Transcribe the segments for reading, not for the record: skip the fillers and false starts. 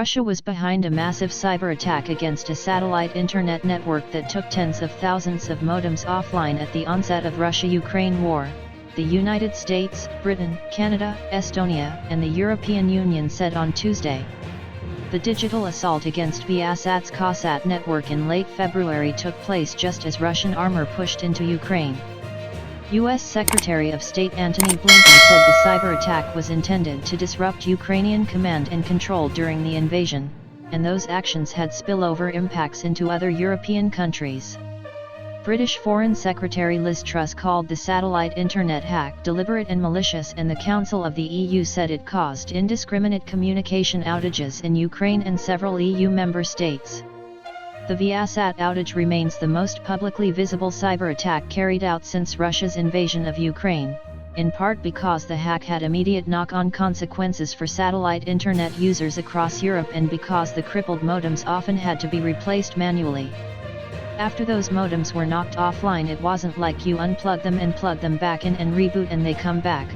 Russia was behind a massive cyber attack against a satellite internet network that took tens of thousands of modems offline at the onset of Russia-Ukraine war, the United States, Britain, Canada, Estonia, and the European Union said on Tuesday. The digital assault against Viasat's Kosat network in late February took place just as Russian armor pushed into Ukraine. U.S. Secretary of State Antony Blinken said the cyber attack was intended to disrupt Ukrainian command and control during the invasion, and those actions had spillover impacts into other European countries. British Foreign Secretary Liz Truss called the satellite internet hack deliberate and malicious, and the Council of the EU said it caused indiscriminate communication outages in Ukraine and several EU member states. The Viasat outage remains the most publicly visible cyber attack carried out since Russia's invasion of Ukraine, in part because the hack had immediate knock-on consequences for satellite internet users across Europe and because the crippled modems often had to be replaced manually. After those modems were knocked offline, it wasn't like you unplug them and plug them back in and reboot and they come back,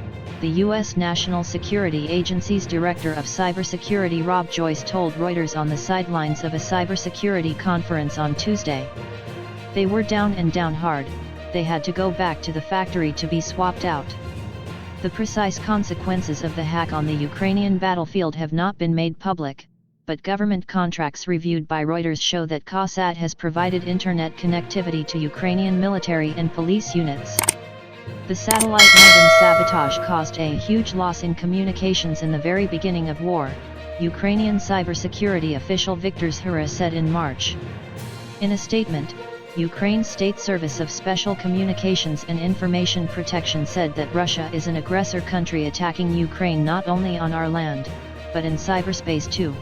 the U.S. National Security Agency's Director of Cybersecurity Rob Joyce told Reuters on the sidelines of a cybersecurity conference on Tuesday. They were down and down hard, they had to go back to the factory to be swapped out. The precise consequences of the hack on the Ukrainian battlefield have not been made public, but government contracts reviewed by Reuters show that Kosat has provided internet connectivity to Ukrainian military and police units. The satellite modem sabotage caused a huge loss in communications in the very beginning of war, Ukrainian cybersecurity official Viktor Zhura said in March. In a statement, Ukraine's State Service of Special Communications and Information Protection said that Russia is an aggressor country attacking Ukraine not only on our land, but in cyberspace too.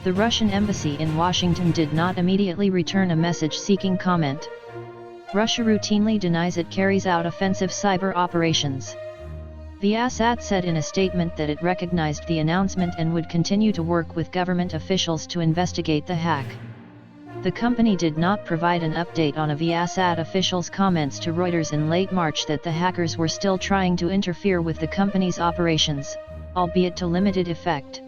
The Russian embassy in Washington did not immediately return a message seeking comment. Russia routinely denies it carries out offensive cyber operations. Viasat said in a statement that it recognized the announcement and would continue to work with government officials to investigate the hack. The company did not provide an update on a Viasat official's comments to Reuters in late March that the hackers were still trying to interfere with the company's operations, albeit to limited effect.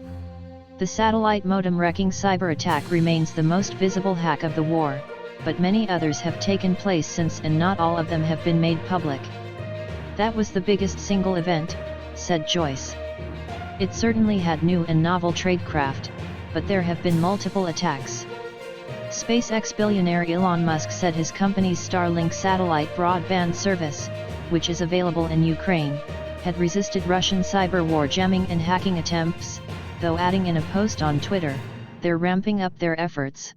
The satellite modem wrecking cyber attack remains the most visible hack of the war, but many others have taken place since and not all of them have been made public. That was the biggest single event, said Joyce. It certainly had new and novel tradecraft, but there have been multiple attacks. SpaceX billionaire Elon Musk said his company's StarLink satellite broadband service, which is available in Ukraine, had resisted Russian cyber war jamming and hacking attempts, though adding in a post on Twitter, they're ramping up their efforts.